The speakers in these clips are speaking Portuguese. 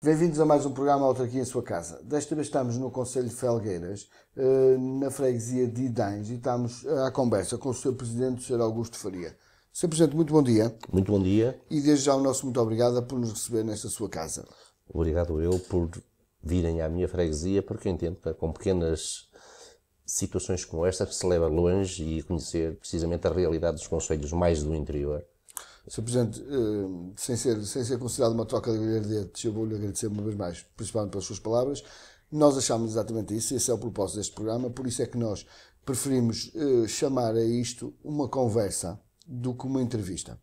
Bem-vindos a mais um programa Autarquia em Sua Casa. Desta vez estamos no Concelho de Felgueiras, na freguesia de Idães, e estamos à conversa com o Sr. Presidente, o Sr. Augusto Faria. Sr. Presidente, muito bom dia. Muito bom dia. E desde já o nosso muito obrigado por nos receber nesta sua casa. Obrigado eu por virem à minha freguesia, porque eu entendo que com pequenas situações como esta se leva longe e conhecer precisamente a realidade dos concelhos mais do interior. Sr. Presidente, sem ser considerado uma troca de galhardetes, eu vou-lhe agradecer uma vez mais, principalmente pelas suas palavras. Nós achamos exatamente isso, esse é o propósito deste programa, por isso é que nós preferimos chamar a isto uma conversa do que uma entrevista.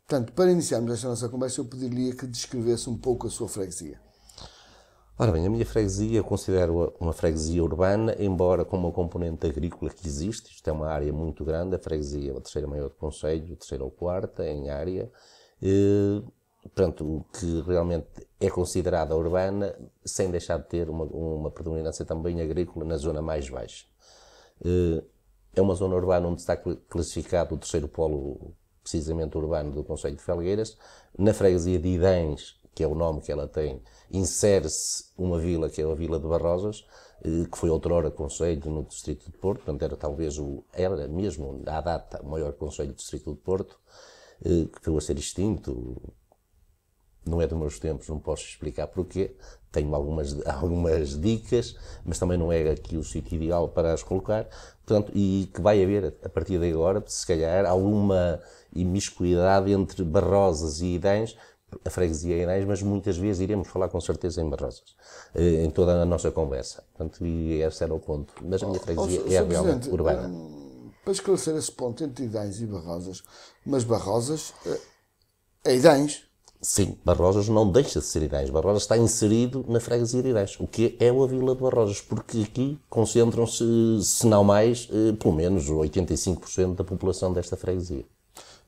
Portanto, para iniciarmos esta nossa conversa, eu pediria que descrevesse um pouco a sua freguesia. Ora bem, a minha freguesia eu considero uma freguesia urbana, embora com uma componente agrícola que existe. Isto é uma área muito grande, a freguesia é a terceira maior do concelho, a terceira ou quarta em área. Portanto, o que realmente é considerada urbana, sem deixar de ter uma predominância também agrícola na zona mais baixa. É uma zona urbana onde está classificado o terceiro polo, precisamente urbano, do concelho de Felgueiras. Na freguesia de Idães, que é o nome que ela tem, insere-se uma vila, que é a Vila de Barrosas, que foi outrora concelho no distrito de Porto, portanto era mesmo, à data, o maior concelho do distrito de Porto, que veio a ser extinto. Não é dos meus tempos, não posso explicar porquê, tenho algumas dicas, mas também não é aqui o sítio ideal para as colocar, portanto, e que vai haver, a partir de agora, se calhar, alguma imiscuidade entre Barrosas e Idães, a freguesia é Idães, mas muitas vezes iremos falar com certeza em Barrosas, em toda a nossa conversa, portanto, e esse era o ponto, mas a minha freguesia é realmente urbana. Para esclarecer esse ponto entre Idães e Barrosas, mas Barrosas é Idães. Sim, Barrosas não deixa de ser Idães. Barrosas está inserido na freguesia de Idães, o que é a Vila de Barrosas, porque aqui concentram-se, se não mais, pelo menos 85% da população desta freguesia.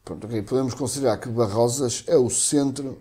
Pronto, ok. Podemos considerar que Barrosas é o centro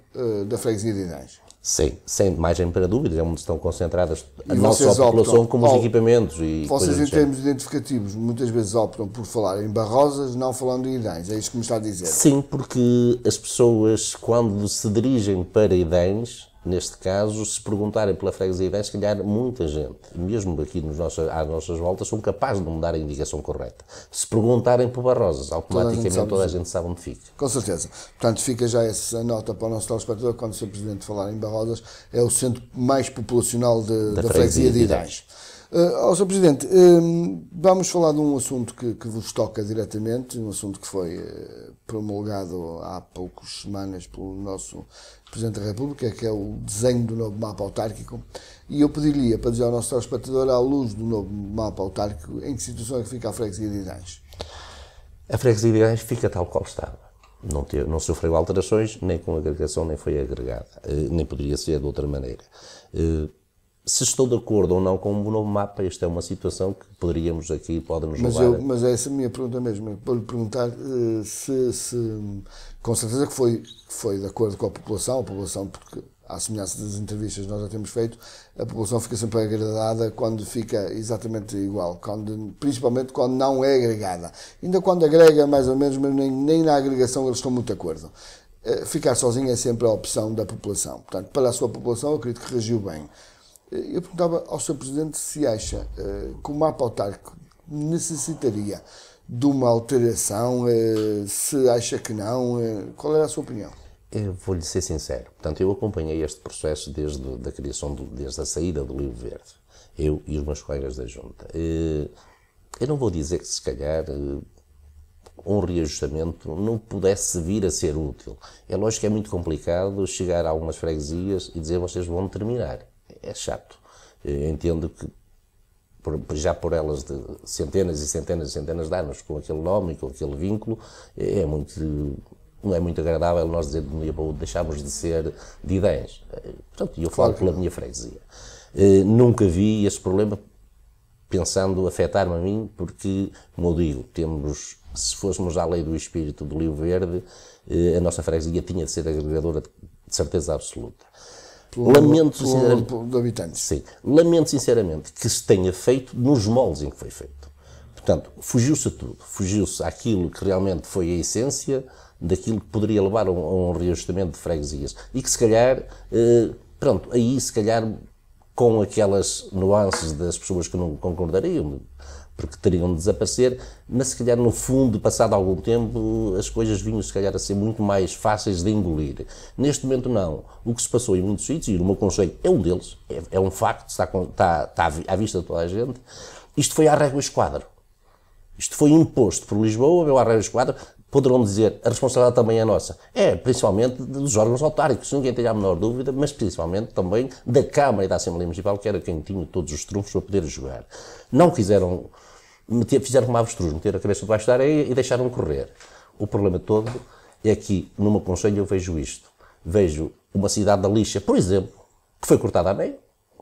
da freguesia de Idães. Sim, sem margem para dúvidas, é onde estão concentradas não só a população como os equipamentos e vocês, em termos identificativos, muitas vezes optam por falar em Barrosas, não falando em Idães, é isso que me está a dizer? Sim, porque as pessoas, quando se dirigem para Idães, neste caso, se perguntarem pela freguesia de Idães, se calhar muita gente, mesmo aqui às nossas voltas, são capazes de me dar a indicação correta. Se perguntarem por Barrosas, automaticamente toda a gente sabe onde fica. Com certeza. Portanto, fica já essa nota para o nosso telespectador, quando o Sr. Presidente falar em Barrosas, é o centro mais populacional da freguesia de Idães. Sr. Presidente, vamos falar de um assunto que vos toca diretamente, um assunto que foi promulgado há poucas semanas pelo nosso Presidente da República, que é o desenho do novo mapa autárquico, e eu pediria para dizer ao nosso telespectador, à luz do novo mapa autárquico, em que situação é que fica a freguesia de Idães? A freguesia de Idães fica tal qual estava. Não sofreu alterações, nem com agregação, nem foi agregada, nem poderia ser de outra maneira. Se estou de acordo ou não com o novo mapa, esta é uma situação que poderíamos aqui, pode-nos levar... Mas é essa a minha pergunta mesmo, para lhe perguntar se com certeza que foi de acordo com a população, porque à semelhança das entrevistas que nós já temos feito, a população fica sempre agradada quando fica exatamente igual, principalmente quando não é agregada. Ainda quando agrega, mais ou menos, mas nem na agregação eles estão muito de acordo. Ficar sozinho é sempre a opção da população. Portanto, para a sua população, eu acredito que reagiu bem. Eu perguntava ao Sr. Presidente se acha que o mapa autárquico necessitaria de uma alteração, se acha que não, qual é a sua opinião? Eu vou-lhe ser sincero, portanto, eu acompanhei este processo desde a saída do Livro Verde, eu e os meus colegas da Junta. Eu não vou dizer que se calhar um reajustamento não pudesse vir a ser útil. É lógico que é muito complicado chegar a algumas freguesias e dizer vocês vão terminar. É chato. Eu entendo que já por elas de centenas e centenas e centenas de anos com aquele nome e com aquele vínculo, não é muito agradável nós dizer de um dia para o outro deixámos de ser de Idães. Portanto, eu falo pela minha freguesia. Nunca vi esse problema pensando afetar-me a mim, porque, como eu digo, se fôssemos à lei do espírito do Livro Verde, a nossa freguesia tinha de ser agregadora de certeza absoluta. Lamento sinceramente que se tenha feito nos moldes em que foi feito. Portanto, fugiu-se a tudo. Fugiu-se àquilo que realmente foi a essência daquilo que poderia levar a um reajustamento de freguesias. E que, se calhar, Pronto, aí se calhar com aquelas nuances das pessoas que não concordariam, porque teriam de desaparecer, mas se calhar no fundo, passado algum tempo, as coisas vinham se calhar a ser muito mais fáceis de engolir. Neste momento não. O que se passou em muitos sítios, e o meu conselho é um deles, é um facto, está à vista de toda a gente, isto foi à régua e esquadro. Isto foi imposto por Lisboa, veio à régua e esquadro. Poderão dizer, a responsabilidade também é nossa. É, principalmente dos órgãos autárquicos, ninguém tenha a menor dúvida, mas principalmente também da Câmara e da Assembleia Municipal, que era quem tinha todos os trunfos para poder jogar. Não quiseram, fizeram como avestruz, meter a cabeça debaixo da areia e deixaram correr. O problema todo é que, no meu conselho, eu vejo isto. Vejo uma cidade da Lixa, por exemplo, que foi cortada a meio,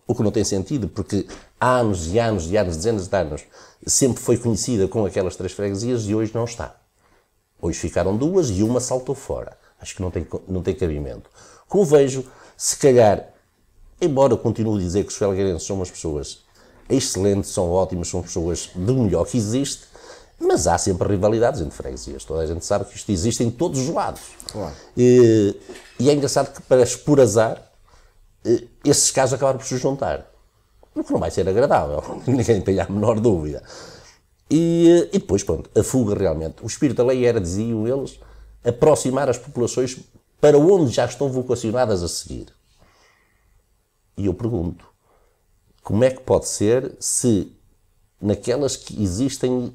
o que não tem sentido, porque há anos e anos e anos, dezenas de anos, sempre foi conhecida com aquelas 3 freguesias e hoje não está. Hoje ficaram 2 e uma saltou fora. Acho que não tem cabimento. Como vejo, se calhar, embora eu continue a dizer que os felgueirenses são umas pessoas excelentes, são ótimas, são pessoas do melhor que existe, mas há sempre rivalidades entre freguesias. Toda a gente sabe que isto existe em todos os lados. Claro. E é engraçado que, por azar, esses casos acabaram por se juntar. O que não vai ser agradável, ninguém tem a menor dúvida. E depois, pronto, a fuga realmente. O espírito da lei era, diziam eles, aproximar as populações para onde já estão vocacionadas a seguir. E eu pergunto, como é que pode ser se naquelas que existem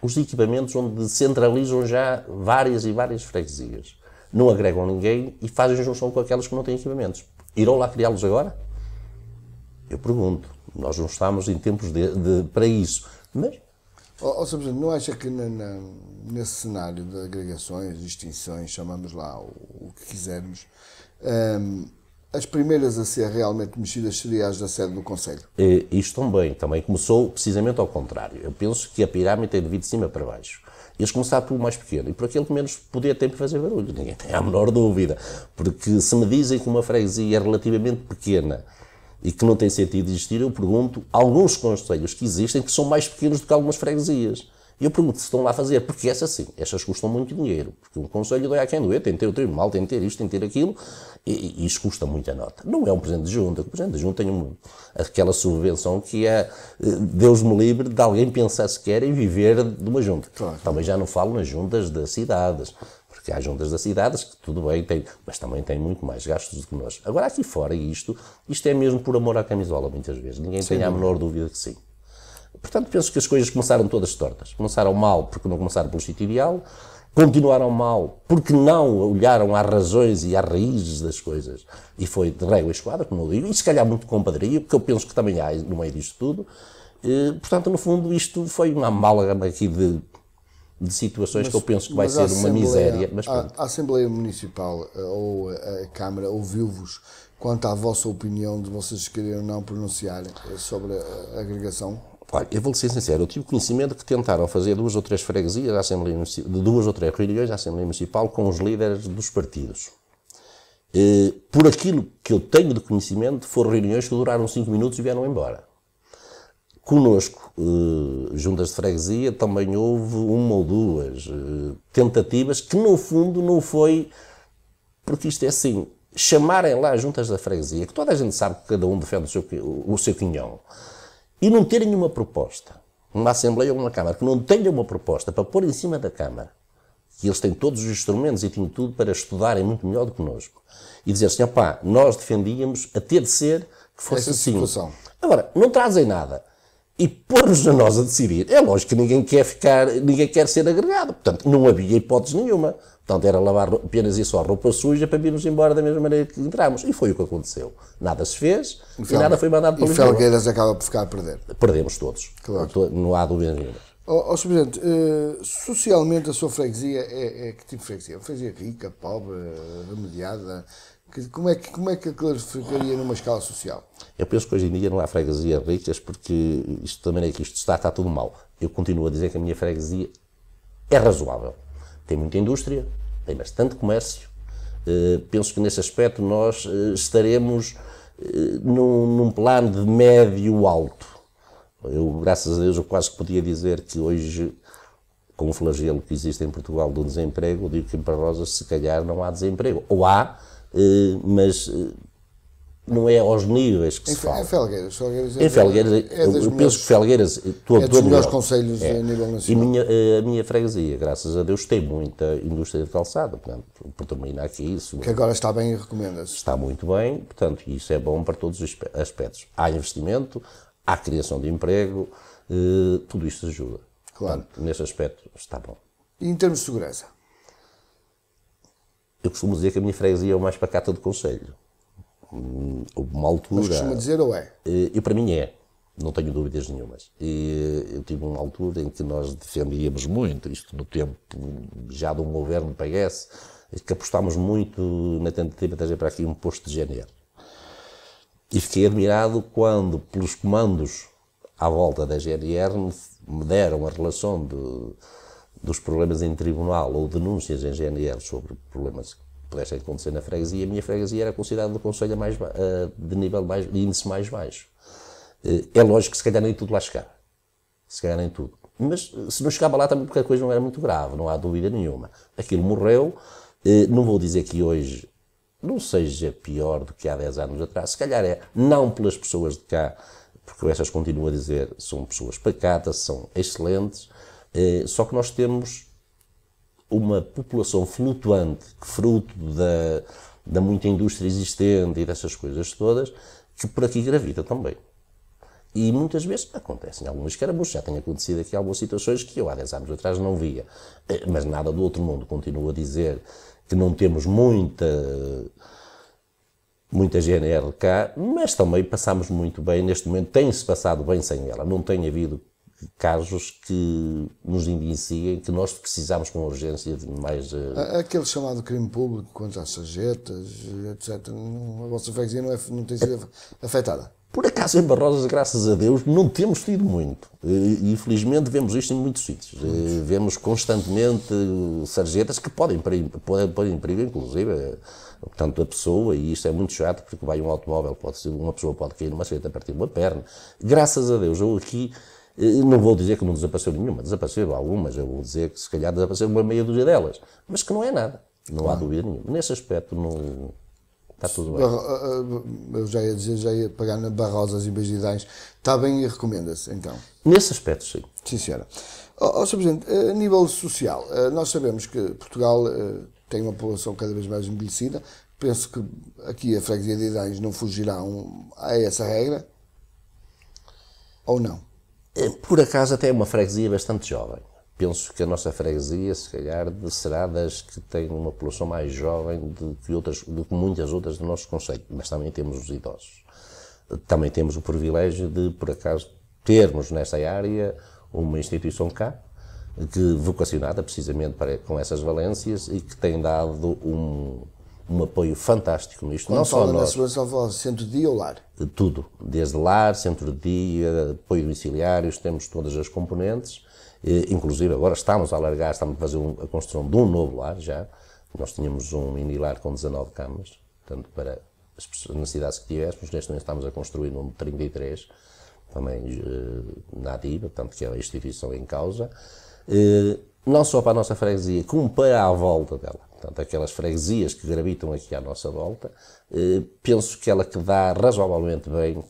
os equipamentos onde centralizam já várias e várias freguesias, não agregam ninguém e fazem junção com aquelas que não têm equipamentos? Irão lá criá-los agora? Eu pergunto. Nós não estamos em tempos para isso. Mas... Sr. Presidente, não acha que nesse cenário de agregações, extinções, chamamos lá o que quisermos, as primeiras a ser realmente mexidas seriam as da sede do Conselho? Isto também começou precisamente ao contrário. Eu penso que a pirâmide tem de vir de cima para baixo. Eles começaram pelo mais pequeno e por aquele que menos poder ter para fazer barulho. Ninguém tem a menor dúvida. Porque se me dizem que uma freguesia é relativamente pequena e que não tem sentido existir, eu pergunto, alguns concelhos que existem que são mais pequenos do que algumas freguesias. E eu pergunto se estão lá a fazer, porque essas custam muito dinheiro. Porque um concelho dói a quem doer, tem de ter o tribunal, tem de ter isto, tem de ter aquilo, e isto custa muita nota. Não é um presidente de junta, o presidente de junta tem aquela subvenção que é, Deus me livre de alguém pensar sequer em viver de uma junta. Claro. Também já não falo nas juntas das cidades, porque há juntas das cidades que tudo bem, mas também têm muito mais gastos do que nós. Agora aqui fora, isto é mesmo por amor à camisola, muitas vezes. Ninguém tem a menor dúvida que sim. Portanto, penso que as coisas começaram todas tortas. Começaram mal porque não começaram pelo sítio ideal, continuaram mal porque não olharam às razões e às raízes das coisas. E foi de régua e esquadra, como eu digo, e se calhar muito compadria, porque eu penso que também há no meio disto tudo. Portanto, no fundo, isto foi uma amálgama aqui de situações que eu penso que vai ser uma miséria. Mas a Assembleia Municipal ou a Câmara ouviu-vos quanto à vossa opinião de vocês quererem ou não pronunciar sobre a agregação? Olha, eu vou ser sincero, eu tive conhecimento que tentaram fazer 2 ou 3 freguesias à Assembleia Municipal, 2 ou 3 reuniões à Assembleia Municipal com os líderes dos partidos. Por aquilo que eu tenho de conhecimento, foram reuniões que duraram 5 minutos e vieram embora. Conosco, juntas de freguesia, também houve 1 ou 2 tentativas que, no fundo, não foi... Porque isto é assim, chamarem lá juntas da freguesia, que toda a gente sabe que cada um defende o seu quinhão, e não terem uma proposta, uma Assembleia ou uma Câmara, que não tenham uma proposta para pôr em cima da Câmara, que eles têm todos os instrumentos e têm tudo para estudarem muito melhor do que connosco, e dizer assim, opá, nós defendíamos a ter de ser que fosse assim. Situação. Agora, não trazem nada e pôr-nos a nós a decidir. É lógico que ninguém quer ser agregado, portanto, não havia hipótese nenhuma. Portanto, era lavar apenas e só roupa suja para virmos embora da mesma maneira que entramos. E foi o que aconteceu. Nada se fez e nada foi mandado para Lisboa. E Felgueiras acaba por ficar a perder. Perdemos todos. Claro. Não há dúvida nenhuma. Sr. Presidente, socialmente a sua freguesia é que tipo de freguesia? Freguesia rica, pobre, remediada? Como é que a classificaria numa escala social? Eu penso que hoje em dia não há freguesias ricas porque isto também é que isto está tudo mal. Eu continuo a dizer que a minha freguesia é razoável. Tem muita indústria, tem bastante comércio. Penso que nesse aspecto nós estaremos num plano de médio alto. Eu, graças a Deus, eu quase que podia dizer que hoje, com o flagelo que existe em Portugal do desemprego, eu digo que em Parrosas se calhar não há desemprego. Ou há, mas não é aos níveis que se fala. Em Felgueiras. Em Felgueiras, eu penso que Felgueiras... É dos melhores concelhos a nível nacional. E a minha freguesia, graças a Deus, tem muita indústria de calçado, portanto, por terminar aqui isso... Que agora está bem e recomenda-se. Está muito bem, portanto, isso é bom para todos os aspectos. Há investimento, há criação de emprego, tudo isto ajuda. Claro. Portanto, nesse aspecto está bom. E em termos de segurança? Eu costumo dizer que a minha freguesia é o mais pacata do concelho. Houve uma altura... Mas costuma dizer ou é? E para mim é, não tenho dúvidas nenhumas. E eu tive uma altura em que nós defendíamos muito, isto no tempo já de um governo PS, que apostámos muito na tentativa de trazer para aqui um posto de GNR. E fiquei admirado quando, pelos comandos à volta da GNR, me deram a relação dos problemas em tribunal ou denúncias em GNR sobre problemas que pudessem acontecer na freguesia. A minha freguesia era considerada do concelho de nível mais, de índice mais baixo. É lógico que se calhar nem tudo lá chegava. Se calhar nem tudo. Mas se não chegava lá também porque a coisa não era muito grave, não há dúvida nenhuma. Aquilo morreu. Não vou dizer que hoje não seja pior do que há 10 anos atrás. Se calhar é, não pelas pessoas de cá, porque essas continuo a dizer, são pessoas pacatas, são excelentes, só que nós temos uma população flutuante, que fruto da muita indústria existente e dessas coisas todas, que por aqui gravita também. E muitas vezes acontecem algumas escaramuças, já tem acontecido aqui algumas situações que eu há 10 anos atrás não via. Mas nada do outro mundo. Continuo a dizer que não temos muita GNR cá, mas também passamos muito bem. Neste momento tem-se passado bem sem ela. Não tem havido casos que nos indiciem que nós precisamos com urgência de mais... Aquele chamado crime público contra as sarjetas, etc. A vossa freguesia não tem sido afetada? Por acaso, em Barrosas, graças a Deus, não temos tido muito. E, infelizmente, vemos isto em muitos sítios. Vemos constantemente sarjetas que podem pôr em perigo, inclusive, portanto, a pessoa, e isto é muito chato, porque vai um automóvel, uma pessoa pode cair numa sarjeta a partir de uma perna. Graças a Deus, eu aqui, não vou dizer que não desapareceu nenhuma, desapareceram algumas, eu vou dizer que se calhar desapareceram uma meia dúzia delas, mas que não é nada, não há dúvida nenhuma. Nesse aspecto, não... Está tudo bem. Eu já ia pagar na Barrosas e Bagidães. Está bem e recomenda-se, então? Nesse aspecto, sim. Sim, senhora. Sr. Presidente, a nível social, nós sabemos que Portugal tem uma população cada vez mais envelhecida. Penso que aqui a freguesia de Idães não fugirá a essa regra. Ou não? Por acaso, até é uma freguesia bastante jovem. Penso que a nossa freguesia, se calhar, será das que tem uma população mais jovem do que muitas outras do nosso concelho, mas também temos os idosos. Também temos o privilégio de, por acaso, termos nesta área uma instituição cá, vocacionada precisamente com essas valências e que tem dado um apoio fantástico nisto. Quando não fala só nós. Na segurança, fala centro de dia ou lar? Tudo, desde lar, centro de dia, apoio domiciliários, temos todas as componentes. Inclusive agora estamos a alargar, estamos a fazer a construção de um novo lar já. Nós tínhamos um mini lar com 19 camas, portanto para as necessidades que tivéssemos. Neste momento estamos a construir um de 33, também na ativa, portanto que é a instituição em causa. Não só para a nossa freguesia, como para a volta dela. Portanto, aquelas freguesias que gravitam aqui à nossa volta, penso que ela que dá razoavelmente bem,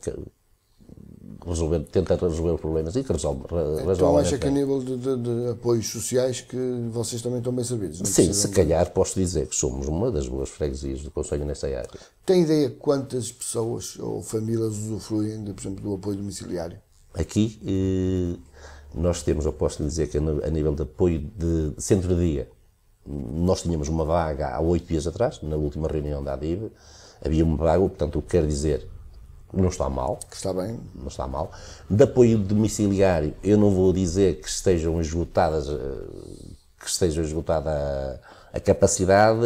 tenta resolver problemas e que resolve razoavelmente. Então acha que a nível de apoios sociais que vocês também estão bem servidos? Sim, se calhar posso dizer que somos uma das boas freguesias do concelho nessa área. Tem ideia quantas pessoas ou famílias usufruem, por exemplo, do apoio domiciliário? Aqui nós temos, eu posso lhe dizer que a nível de apoio de centro de dia, nós tínhamos uma vaga há 8 dias atrás, na última reunião da ADIV, havia uma vaga, portanto o que quer dizer não está mal. Está bem. Não está mal. De apoio domiciliário, eu não vou dizer que esteja esgotada a capacidade,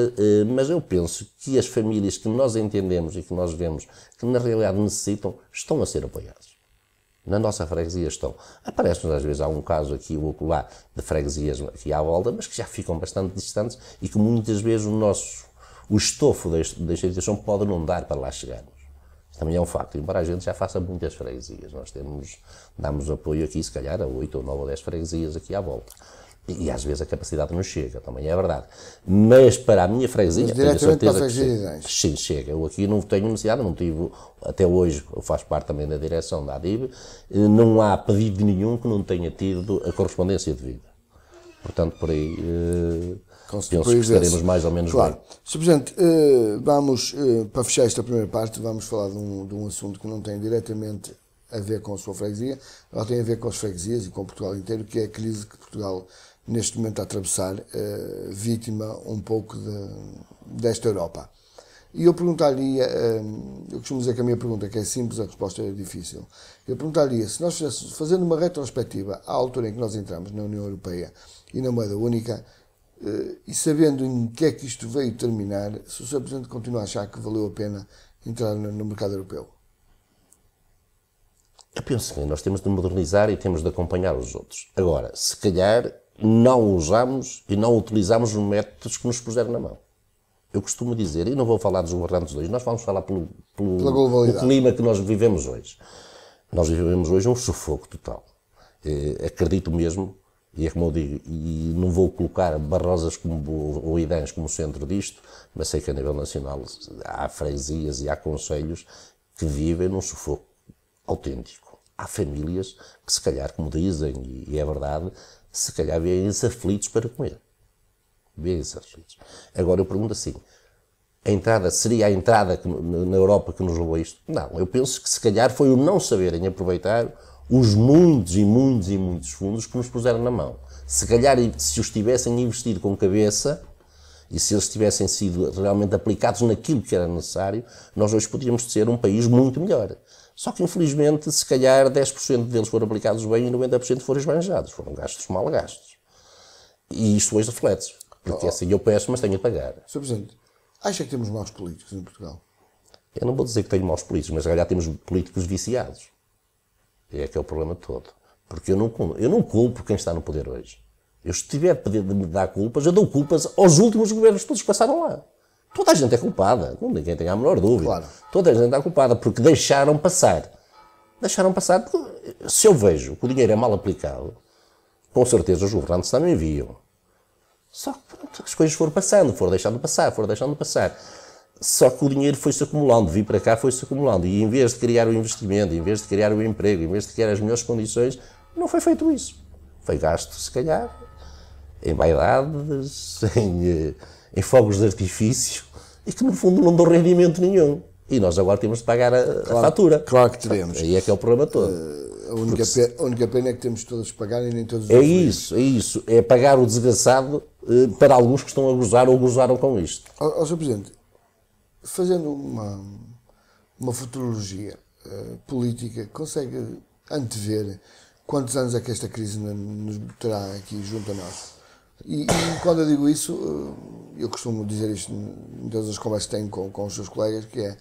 mas eu penso que as famílias que nós entendemos e que nós vemos que na realidade necessitam, estão a ser apoiadas. Na nossa freguesia estão. Aparece-nos às vezes, há um caso aqui ou acolá de freguesias aqui à volta, mas que já ficam bastante distantes e que muitas vezes o estofo da instituição pode não dar para lá chegarmos. Também é um facto, embora a gente já faça muitas freguesias, nós damos apoio aqui, se calhar, a 8 ou 9 ou 10 freguesias aqui à volta. E às vezes a capacidade não chega, também é verdade. Mas para a minha freguesia, tenho a certeza que chega. Sim, chega. Eu aqui não tenho necessidade, não tive, até hoje, eu faço parte também da direção da ADIB, não há pedido nenhum que não tenha tido a correspondência devida. Portanto, por aí, penso que estaremos mais ou menos claro. bem. Sr. Presidente, vamos, para fechar esta primeira parte, vamos falar de um assunto que não tem diretamente a ver com a sua freguesia, ela tem a ver com as freguesias e com Portugal inteiro, que é a crise que Portugal neste momento a atravessar, vítima um pouco desta Europa. E eu perguntaria, eu costumo dizer que a minha pergunta que é simples, a resposta é difícil. Eu perguntaria, se nós fizéssemos, fazendo uma retrospectiva à altura em que nós entramos na União Europeia e na moeda única, e sabendo em que é que isto veio terminar, se o Sr. Presidente continua a achar que valeu a pena entrar no mercado europeu? Eu penso que nós temos de modernizar e temos de acompanhar os outros. Agora, se calhar, não usamos e não utilizamos os métodos que nos puseram na mão. Eu costumo dizer, e não vou falar dos governantes de hoje, nós vamos falar pelo clima que nós vivemos hoje. Nós vivemos hoje um sufoco total. Acredito mesmo, e é como eu digo, e não vou colocar Barrosas ou Idães como centro disto, mas sei que a nível nacional há freguesias e há concelhos que vivem num sufoco autêntico. Há famílias que, se calhar, como dizem, e é verdade, se calhar vêem-se aflitos para comer. Vêem-se aflitos. Agora eu pergunto assim, seria a entrada na Europa que nos levou a isto? Não, eu penso que se calhar foi o não saberem aproveitar os muitos e muitos e muitos fundos que nos puseram na mão. Se calhar, se os tivessem investido com cabeça, e se eles tivessem sido realmente aplicados naquilo que era necessário, nós hoje podíamos ser um país muito melhor. Só que, infelizmente, se calhar 10% deles foram aplicados bem e 90% foram esbanjados. Foram gastos mal gastos. E isto hoje reflete-se. Porque assim eu peço, mas tenho de pagar. Sr. Presidente, acha que temos maus políticos em Portugal? Eu não vou dizer que tenho maus políticos, mas se calhar temos políticos viciados. É que é o problema todo. Porque eu não culpo quem está no poder hoje. Eu, se tiver de me dar culpas, eu dou culpas aos últimos governos todos que passaram lá. Toda a gente é culpada, ninguém tem a menor dúvida. Claro. Toda a gente é culpada porque deixaram passar. Deixaram passar porque, se eu vejo que o dinheiro é mal aplicado, com certeza os governantes também viam. Só que pronto, as coisas foram passando, foram deixando passar. Só que o dinheiro foi-se acumulando, vir para cá foi-se acumulando. E em vez de criar o investimento, em vez de criar o emprego, em vez de criar as melhores condições, não foi feito isso. Foi gasto, se calhar, em vaidades, em fogos de artifício, e que no fundo não dão rendimento nenhum. E nós agora temos de pagar a fatura. Claro que teremos. Aí é que é o problema todo. A única pena é que temos todos de pagar e nem todos é isso. É pagar o desgraçado para alguns que estão a gozar ou gozaram com isto. Sr. Presidente, fazendo uma futurologia política, consegue antever quantos anos é que esta crise nos terá aqui junto a nós? E quando eu digo isso, eu costumo dizer isto em todas as conversas que tenho com os seus colegas, que é,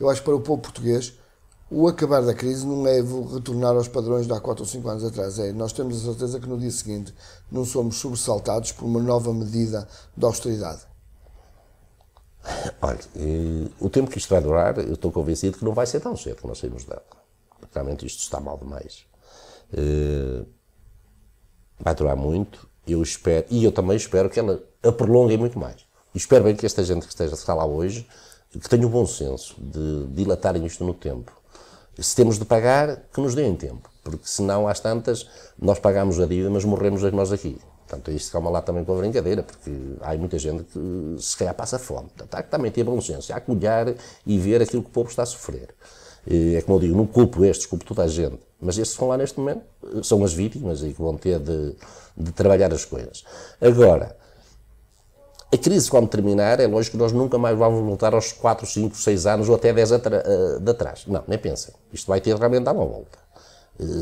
eu acho que para o povo português, o acabar da crise não é retornar aos padrões de há 4 ou 5 anos atrás. Nós temos a certeza que no dia seguinte não somos sobressaltados por uma nova medida de austeridade. Olha, o tempo que isto vai durar, eu estou convencido que não vai ser tão cedo que nós saímos dela. Realmente isto está mal demais. Vai durar muito. Eu espero, e eu também espero que ela a prolongue muito mais. E espero bem que esta gente que está lá hoje, que tenha o bom senso de dilatarem isto no tempo. Se temos de pagar, que nos deem tempo. Porque senão, às tantas, nós pagamos a dívida, mas morremos nós aqui. Portanto, isto calma lá também com a brincadeira, porque há muita gente que se calhar passa fome. Portanto, há que também ter bom senso, há que olhar e ver aquilo que o povo está a sofrer. É como eu digo, não culpo estes, culpo toda a gente. Mas estes que estão lá neste momento são as vítimas e que vão ter de trabalhar as coisas. Agora, a crise quando terminar, é lógico que nós nunca mais vamos voltar aos 4, 5, 6 anos ou até 10 de atrás. Não, nem pensem. Isto vai ter realmente dar uma volta.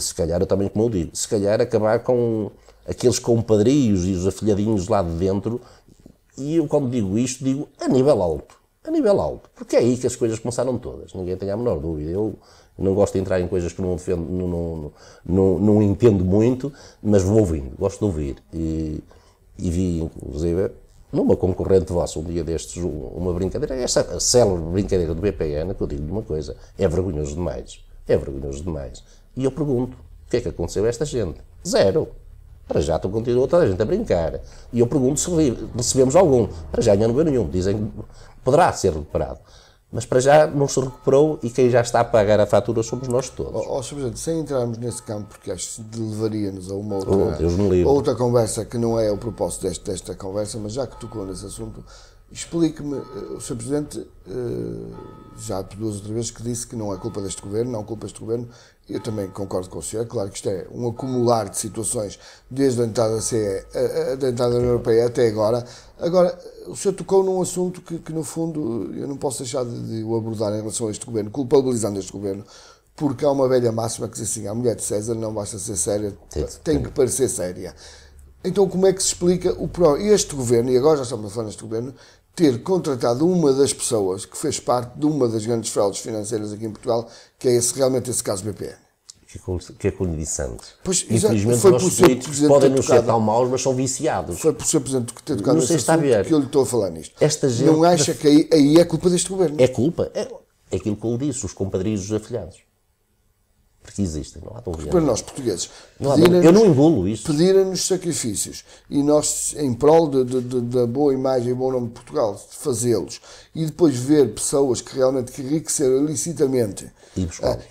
Se calhar, eu também, como eu digo, se calhar acabar com aqueles compadrios e os afilhadinhos lá de dentro, e eu quando digo isto, digo a nível alto. A nível alto. Porque é aí que as coisas começaram todas. Ninguém tem a menor dúvida. Eu não gosto de entrar em coisas que não defendo, não entendo muito, mas vou ouvindo, gosto de ouvir. E vi, inclusive, numa concorrente vossa, um dia destes, uma brincadeira, essa célebre brincadeira do BPN, que eu digo-lhe uma coisa, é vergonhoso demais. É vergonhoso demais. E eu pergunto, o que é que aconteceu a esta gente? Zero. Para já continua toda a gente a brincar. E eu pergunto se recebemos algum. Para já ainda não veio nenhum. Dizem que poderá ser recuperado. Mas para já não se recuperou e quem já está a pagar a fatura somos nós todos. Sr. Presidente, sem entrarmos nesse campo, porque acho que levaria-nos a uma outra conversa que não é o propósito desta conversa, mas já que tocou nesse assunto, explique-me, o Sr. Presidente já por 2 ou 3 vezes que disse que não é culpa deste governo, não é culpa deste governo. Eu também concordo com o senhor. Claro que isto é um acumular de situações desde a entrada da CE, da entrada da União Europeia até agora. Agora, o senhor tocou num assunto que no fundo, eu não posso deixar de o abordar em relação a este governo, culpabilizando este governo, porque há uma velha máxima que diz assim: a mulher de César não basta ser séria, tem que parecer séria. Então, como é que se explica este governo, e agora já estamos a falar neste governo, ter contratado uma das pessoas que fez parte de uma das grandes fraudes financeiras aqui em Portugal, que é realmente esse caso BPN? Que é que eu lhe disse antes. Pois, infelizmente os nossos políticos podem não ser tão maus, mas são viciados. Foi por Sr. Presidente que ter tocado não nesse sei se está a ver. que eu lhe estou a falar nisto. Esta gente não acha que aí é culpa deste governo? É culpa? É aquilo que eu lhe disse, os compadrios dos afilhados. Porque existem, não há dúvida. Para nós, portugueses, eu não engulo isso. Pedirem-nos sacrifícios e nós, em prol da boa imagem e bom nome de Portugal, fazê-los e depois ver pessoas que realmente enriqueceram ilicitamente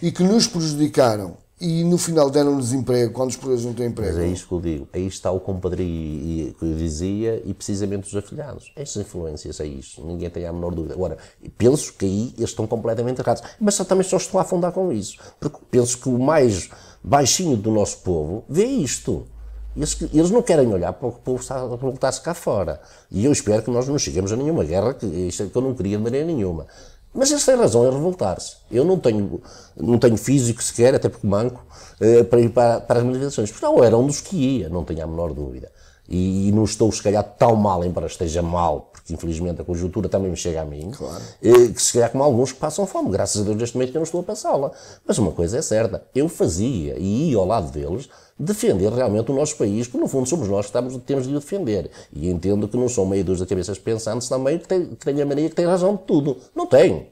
e que nos prejudicaram e no final deram-nos emprego quando os portugueses não têm emprego. Mas é isso que eu digo. Aí está o compadrio que eu dizia e precisamente os afilhados. Estas influências é isso. Ninguém tem a menor dúvida. Agora, penso que aí eles estão completamente errados. Mas também só estou a afundar com isso. Porque penso que o mais baixinho do nosso povo vê isto. Eles não querem olhar para o que o povo está a voltar-se cá fora. E eu espero que nós não cheguemos a nenhuma guerra, que isto é que eu não queria de maneira nenhuma. Mas eles têm razão em revoltar-se. Eu não tenho físico sequer, até porque manco, para ir para as manifestações. Porque não, era um dos que ia, não tenho a menor dúvida. E não estou, se calhar, tão mal, embora esteja mal, porque infelizmente a conjuntura também me chega a mim, claro. Que se calhar como alguns que passam fome. Graças a Deus, neste momento, que eu não estou a passá-la. Mas uma coisa é certa, eu fazia e ia ao lado deles defender realmente o nosso país, porque no fundo somos nós que temos de o defender. E entendo que não são meia dúzia de cabeças pensantes também que têm a mania que têm razão de tudo. Não tenho.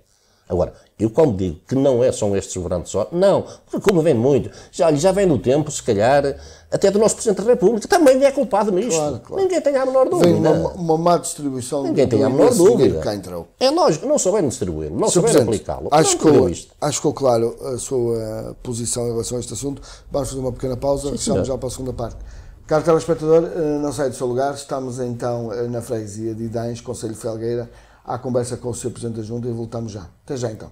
Agora, eu quando digo que não são estes governantes só, não, porque como vem muito, já vem do tempo, se calhar, até do nosso Presidente da República, também é culpado nisto. Claro. Ninguém tem a menor dúvida. Vem uma má distribuição. Ninguém tem a menor dúvida. Cá entrou. É lógico, não souberam distribuí-lo, não souberam aplicá-lo. Acho que ficou claro a sua posição em relação a este assunto. Vamos fazer uma pequena pausa, fechamos já para a segunda parte. Caro telespectador, não sai do seu lugar, estamos então na freguesia de Idães, Concelho de Felgueira, à conversa com o Sr. Presidente da Junta e voltamos já. Até já então.